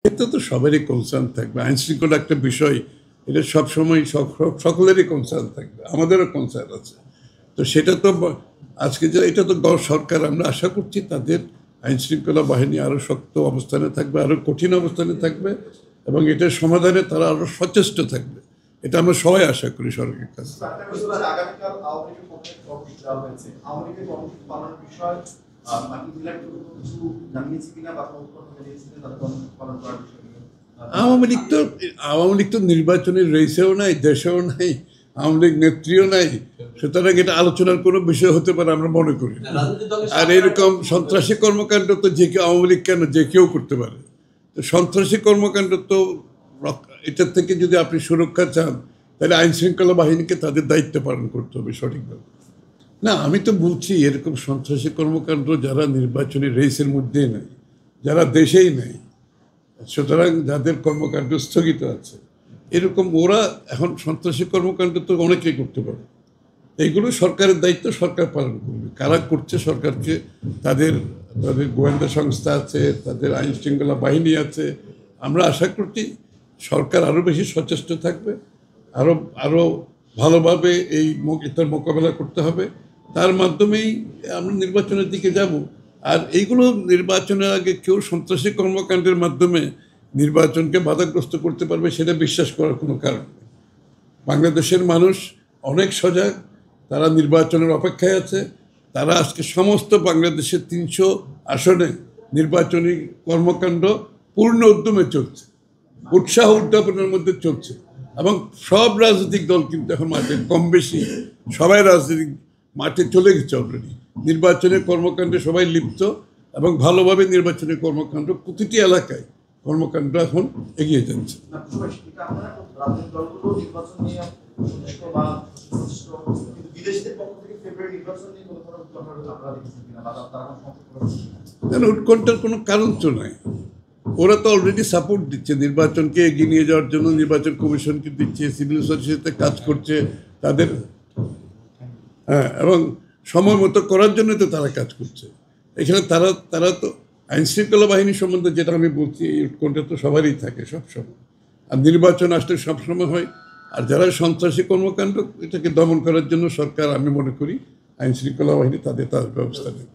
এটা তো সবারই কনসার্ন থাকবে। আইন শৃঙ্খলা একটা বিষয়, এটা সবসময় সকলেরই কনসার্ন থাকবে, আমাদেরও কনসার্ন আছে। তো সেটা তো আজকে যে এটা তো সরকার, আমরা আশা করছি তাদের আইন শৃঙ্খলা বাহিনী আরও শক্ত অবস্থানে থাকবে, আরও কঠিন অবস্থানে থাকবে, এবং এটার সমাধানে তারা আরও সচেষ্ট থাকবে। এটা আমরা সবাই আশা করি সরকারের কাছে। আওয়ামী লীগ তো নির্বাচনের রেসেও নাই, দেশেও নাই, আওয়ামী লীগ নেত্রীও নাই, সুতরাং এটা আলোচনার কোনো বিষয় হতে পারে আমরা মনে করি। আর এরকম সন্ত্রাসী কর্মকাণ্ড তো যে কেউ, আওয়ামী লীগ কেন, যে কেউ করতে পারে। তো সন্ত্রাসী কর্মকাণ্ড তো এটার থেকে যদি আপনি সুরক্ষা চান, তাহলে আইন শৃঙ্খলা বাহিনীকে তাদের দায়িত্ব পালন করতে হবে সঠিকভাবে। না, আমি তো বলছি এরকম সন্ত্রাসী কর্মকাণ্ড যারা নির্বাচনী রেসের মধ্যেই নেই, যারা দেশেই নেই, সুতরাং যাদের কর্মকাণ্ড স্থগিত আছে, এরকম ওরা এখন সন্ত্রাসী কর্মকাণ্ড তো অনেকেই করতে পারে। এইগুলো সরকারের দায়িত্ব, সরকার পালন করবে। কারা করছে, সরকারকে তাদের গোয়েন্দা সংস্থা আছে, তাদের আইন শৃঙ্খলা বাহিনী আছে। আমরা আশা করছি সরকার আরও বেশি সচেষ্ট থাকবে, আরও ভালোভাবে এটার মোকাবেলা করতে হবে। তার মাধ্যমেই আমরা নির্বাচনের দিকে যাব। আর এইগুলো নির্বাচনের আগে কেউ সন্ত্রাসী কর্মকাণ্ডের মাধ্যমে নির্বাচনকে বাধাগ্রস্ত করতে পারবে সেটা বিশ্বাস করার কোনো কারণ নেই। বাংলাদেশের মানুষ অনেক সজাগ, তারা নির্বাচনের অপেক্ষায় আছে। তারা আজকে সমস্ত বাংলাদেশের 300 আসনে নির্বাচনী কর্মকাণ্ড পূর্ণ উদ্যমে চলছে, উৎসাহ উদ্যাপনের মধ্যে চলছে, এবং সব রাজনৈতিক দল কিন্তু এখন মাঠে কম বেশি সবাই রাজনৈতিক মাঠে চলে গেছে অলরেডি। নির্বাচনের কর্মকাণ্ডে সবাই লিপ্ত, এবং ভালোভাবে নির্বাচনের কর্মকাণ্ড প্রতিটি এলাকায় কর্মকাণ্ড এখন এগিয়ে যাচ্ছে। উৎকণ্ঠার কোনো কারণ তো নাই। ওরা তো অলরেডি সাপোর্ট দিচ্ছে নির্বাচনকে এগিয়ে নিয়ে যাওয়ার জন্য, নির্বাচন কমিশনকে দিচ্ছে, সিভিল সোসাইটিতে কাজ করছে তাদের, এবং সময় মতো করার জন্য তো তারা কাজ করছে। এখানে তারা তো আইন শৃঙ্খলা বাহিনী সম্বন্ধে যেটা আমি বলছি, এই উৎকণ্ঠা তো সবারই থাকে সবসময়। আর নির্বাচন আসলে সবসময় হয়। আর যারা সন্ত্রাসী কর্মকাণ্ড, এটাকে দমন করার জন্য সরকার, আমি মনে করি আইন শৃঙ্খলা বাহিনী তাদের ব্যবস্থা নেবে।